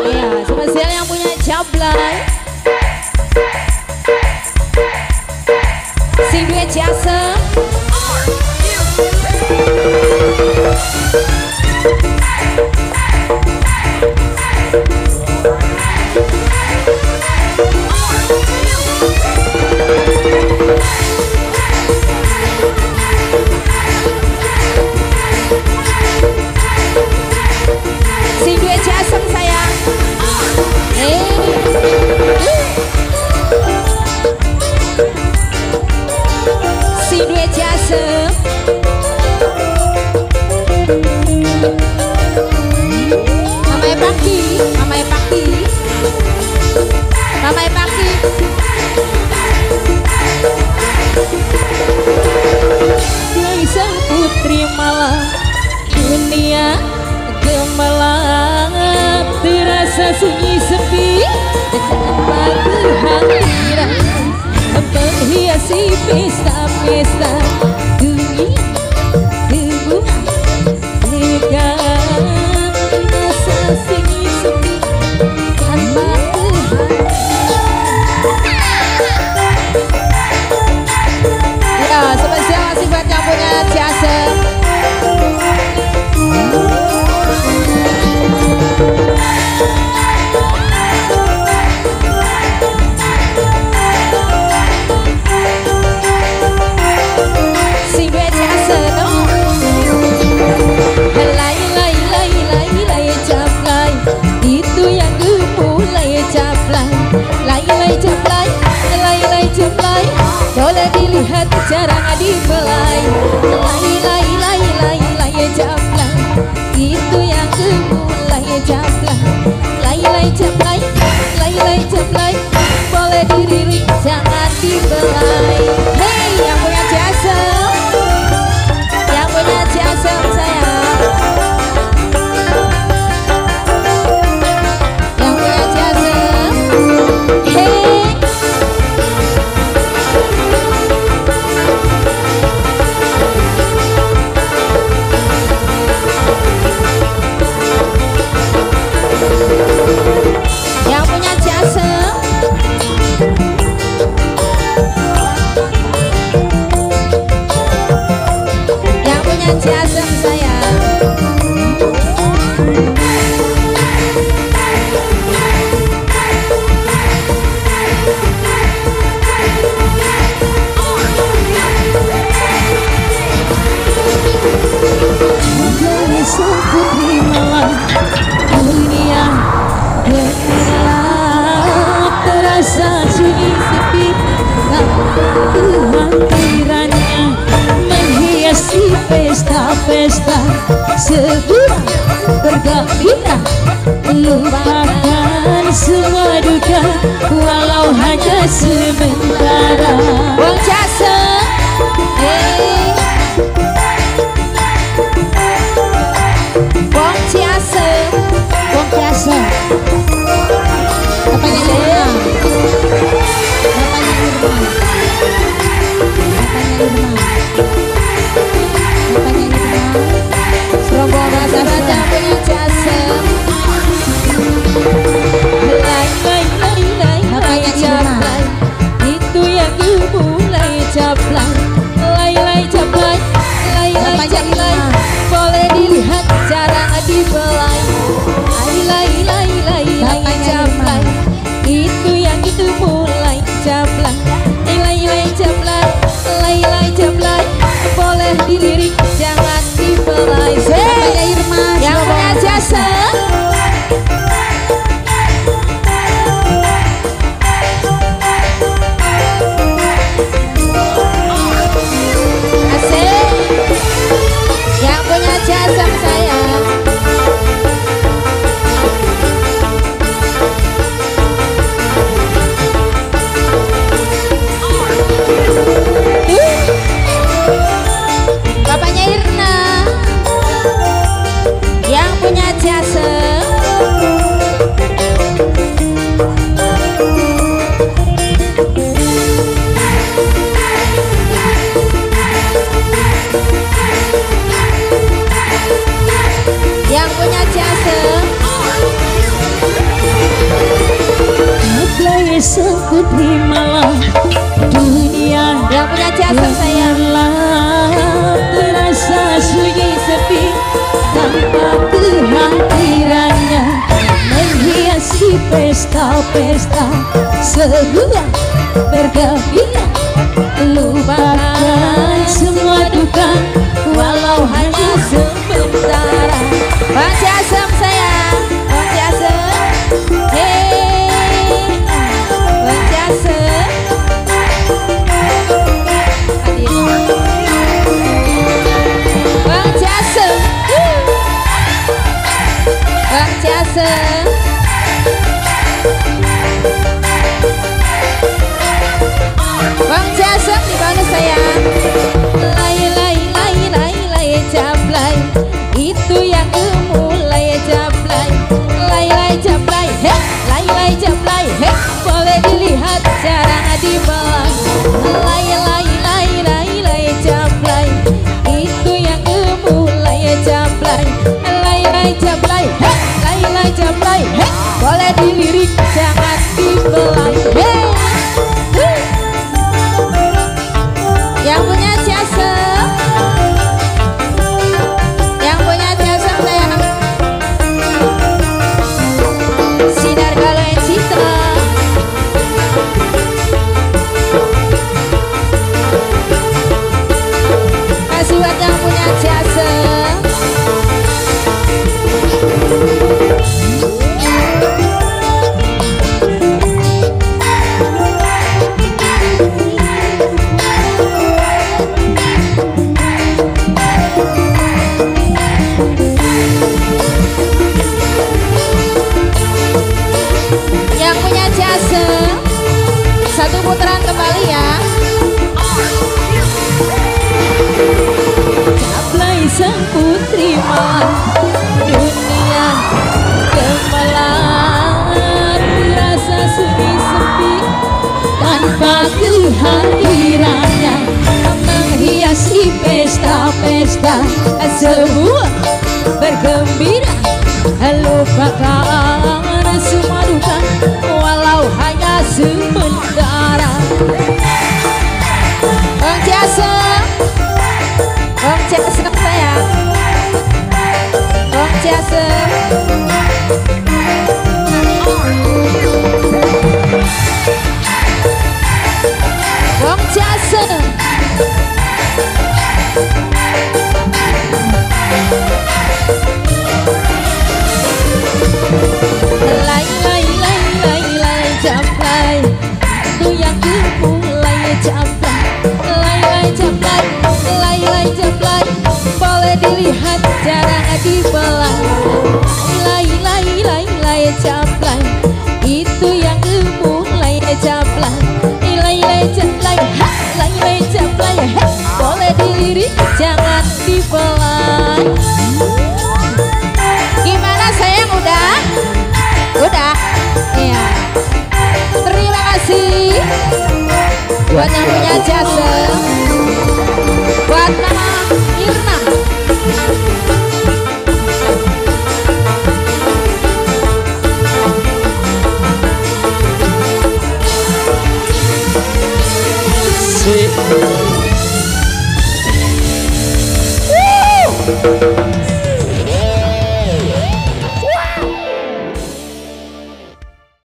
Iya, spesial yang punya Jablay. Sing duwe jasa. Sing duwe jasa sayang. Sing duwe jasa. Mamai Paki, Mamai Paki, Mamai Paki. Dari sang putri malam dunia gemilang, terasa sunyi sepi tanpa kehadiran menghiasi pesta-pesta dunia debu legaan, terasa sunyi sepi tanpa kehadiran. Ya, spesial masih buat yang punya jasa. Boleh dilihat jarang dibelai. Lay jablay, itu yang gemulai jablay. Lay jablay, boleh dirilik jangan dibelai. Hei yang punya jasa, yang punya jasa sayang, yang punya jasa. Hei. Yang punya jasa, yang punya jasa sayang. Dari sang putri malam dunia gelap, terasa sunyi sepi kehadirannya menghiasi pesta-pesta sebuah bergembira, lupakan semua duka walau hanya sementara. Wong jasa, wong jasa, wong jasa. Bapaknya Irma, bapaknya Irma, bapaknya Irma, bapaknya Irma. Serombongan rasa punya jasa. Lay, bapaknya Irma. Itu Yang punya jasa Play sangkut di malam dunia. Yang punya jasa sayang terasa sunyi sepi tanpa kehadirannya, menghiasi pesta-pesta sebuah bergembira. Lupakan semua duka walau hanya sementara. Bang Jasem sayang, Bang Jasem, hey, Bang Jasem, Bang Jasem, Bang Jasem, Bang Jasem di mana sayang? Lay jablay, itu yang mulai jablay. Lay jablay, heh, lay jablay, heh, boleh dilihat jarang dibelah. Lay jablay, itu yang mulai jablay. Lay jablay, heh, lay jablay, heh, boleh dilirik jangan dibelah. Hey. Yang punya jasa, yang punya jasa sayang, sinar kalau citra. Kasih buat yang punya jasa. Yang punya jasa, satu putaran kembali ya. Jablay sang putri malam dunia gemilang, terasa sunyi sepi tanpa kehadirannya, menghiasi pesta-pesta semua bergembira. Lupakan semua duka walau hanya sementara. Bang Jasa, Bang Jasa sayang, Bang Jasa. Bang Jasa. Lay jablay, itu yang dimulai jablay. Lay jablay, Boleh dilihat jarang dibelah. lay jablay, itu yang dimulai jablay. Lay jablay, ha, lay jablay, ha, boleh dilirik jangan dibelah. Gimana sayang, udah? Udah? Iya. Terima kasih buat yang punya jasa, buat Mama Irna. Sweet.